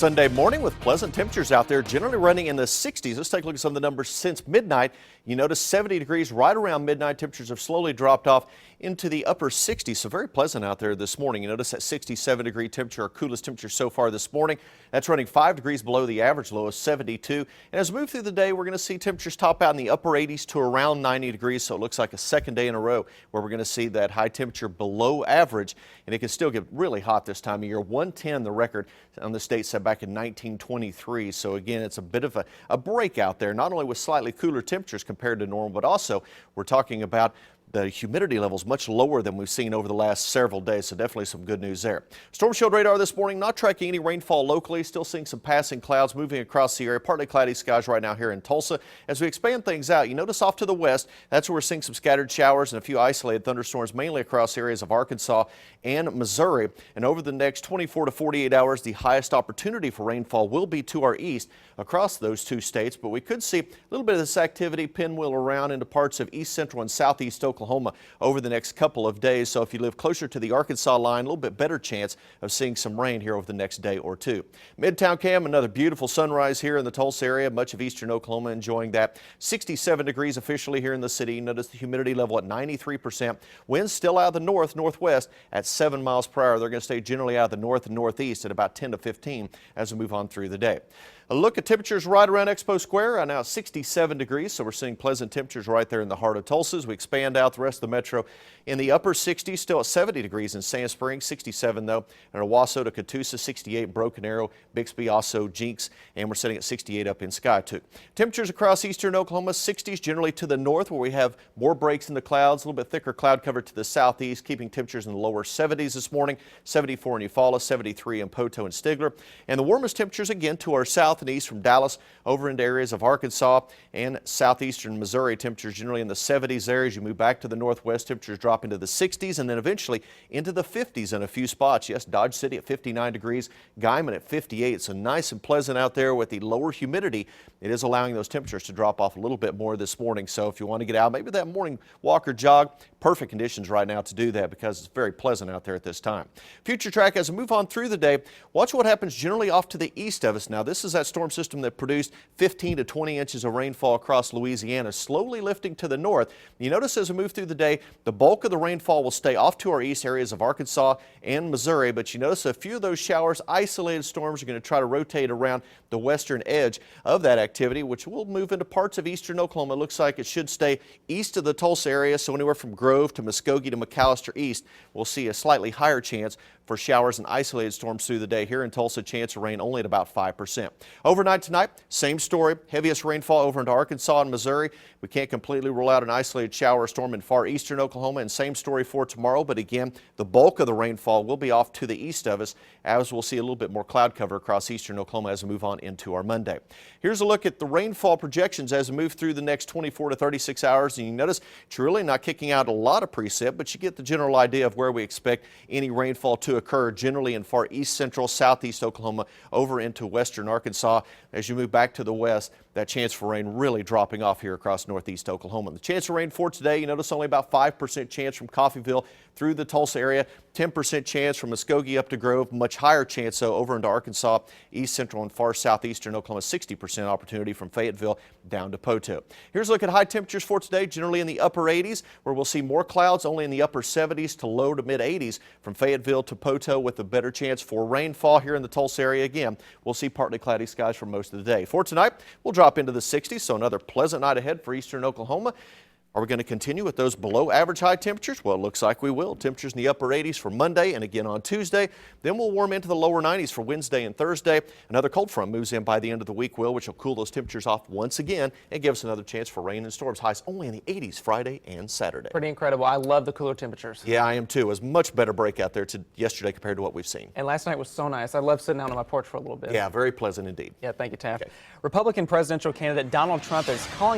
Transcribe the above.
Sunday morning with pleasant temperatures out there, generally running in the 60s. Let's take a look at some of the numbers since midnight. You notice 70 degrees right around midnight. Temperatures have slowly dropped off into the upper 60s, so very pleasant out there this morning. You notice that 67-degree temperature, our coolest temperature so far this morning. That's running 5 degrees below the average low of 72. And as we move through the day, we're going to see temperatures top out in the upper 80s to around 90 degrees. So it looks like a second day in a row where we're going to see that high temperature below average. And it can still get really hot this time of year. 110 the record on the state set back in 1923. So again, it's a bit of a break out there, not only with slightly cooler temperatures compared to normal, but also we're talking about the humidity levels much lower than we've seen over the last several days, so definitely some good news there. Storm Shield radar this morning, not tracking any rainfall locally, still seeing some passing clouds moving across the area, partly cloudy skies right now here in Tulsa. As we expand things out, you notice off to the west, that's where we're seeing some scattered showers and a few isolated thunderstorms, mainly across areas of Arkansas and Missouri. And over the next 24 to 48 hours, the highest opportunity for rainfall will be to our east across those two states, but we could see a little bit of this activity pinwheel around into parts of east central and southeast Oklahoma over the next couple of days. So if you live closer to the Arkansas line, a little bit better chance of seeing some rain here over the next day or two. Midtown Cam, another beautiful sunrise here in the Tulsa area. Much of eastern Oklahoma enjoying that. 67 degrees officially here in the city. Notice the humidity level at 93%. Winds still out of the northwest at 7 miles per hour. They're going to stay generally out of the north and northeast at about 10 to 15 as we move on through the day. A look at temperatures right around Expo Square. Now 67 degrees, so we're seeing pleasant temperatures right there in the heart of Tulsa. As we expand out the rest of the metro in the upper 60s, still at 70 degrees in Sand Springs, 67 though, and Owasso to Catoosa, 68, Broken Arrow, Bixby, also Jinx, and we're sitting at 68 up in Skiatook. Temperatures across eastern Oklahoma, 60s generally to the north where we have more breaks in the clouds, a little bit thicker cloud cover to the southeast, keeping temperatures in the lower 70s this morning, 74 in Eufaula, 73 in Poto and Stigler, and the warmest temperatures again to our south and east from Dallas over into areas of Arkansas and southeastern Missouri. Temperatures generally in the 70s there. As you move back to the northwest, temperatures drop into the 60s and then eventually into the 50s in a few spots. Yes, Dodge City at 59 degrees, Guyman at 58. So nice and pleasant out there with the lower humidity. It is allowing those temperatures to drop off a little bit more this morning. So if you want to get out, maybe that morning walk or jog, perfect conditions right now to do that because it's very pleasant out there at this time. Future track as we move on through the day, watch what happens generally off to the east of us. Now this is that storm system that produced 15 to 20 inches of rainfall across Louisiana, slowly lifting to the north. You notice as we move through the day, the bulk of the rainfall will stay off to our east, areas of Arkansas and Missouri, but you notice a few of those showers, isolated storms, are going to try to rotate around the western edge of that activity, which will move into parts of eastern Oklahoma. It looks like it should stay east of the Tulsa area, so anywhere from Grove to Muskogee to McAllister east, we'll see a slightly higher chance for showers and isolated storms through the day. Here in Tulsa, chance of rain only at about 5%. Overnight tonight, same story. Heaviest rainfall over into Arkansas and Missouri. We can't completely rule out an isolated shower or storm in far eastern Oklahoma, and same story for tomorrow. But again, the bulk of the rainfall will be off to the east of us, as we'll see a little bit more cloud cover across eastern Oklahoma as we move on into our Monday. Here's a look at the rainfall projections as we move through the next 24 to 36 hours. And you notice it's really not kicking out a lot of precip, but you get the general idea of where we expect any rainfall to occur, generally in far east central, southeast Oklahoma, over into western Arkansas. As you move back to the west, that chance for rain really dropping off here across northeast Oklahoma. The chance for rain for today, you notice only about 5% chance from Coffeyville through the Tulsa area, 10% chance from Muskogee up to Grove, much higher chance though over into Arkansas, east central and far southeastern Oklahoma, 60% opportunity from Fayetteville down to Poto. Here's a look at high temperatures for today, generally in the upper 80s, where we'll see more clouds only in the upper 70s to low to mid 80s from Fayetteville to Poto, with a better chance for rainfall here in the Tulsa area. Again, we'll see partly cloudy skies for most of the day. For tonight, we'll drop into the 60s, so another pleasant night ahead for eastern Oklahoma. Are we going to continue with those below average high temperatures? Well, it looks like we will. Temperatures in the upper 80s for Monday and again on Tuesday. Then we'll warm into the lower 90s for Wednesday and Thursday. Another cold front moves in by the end of the week, which will cool those temperatures off once again and give us another chance for rain and storms. Highs only in the 80s Friday and Saturday. Pretty incredible. I love the cooler temperatures. Yeah, I am too. It was much better break out there to yesterday compared to what we've seen. And last night was so nice. I love sitting out on my porch for a little bit. Yeah, very pleasant indeed. Yeah, thank you, Taft. Okay. Republican presidential candidate Donald Trump is calling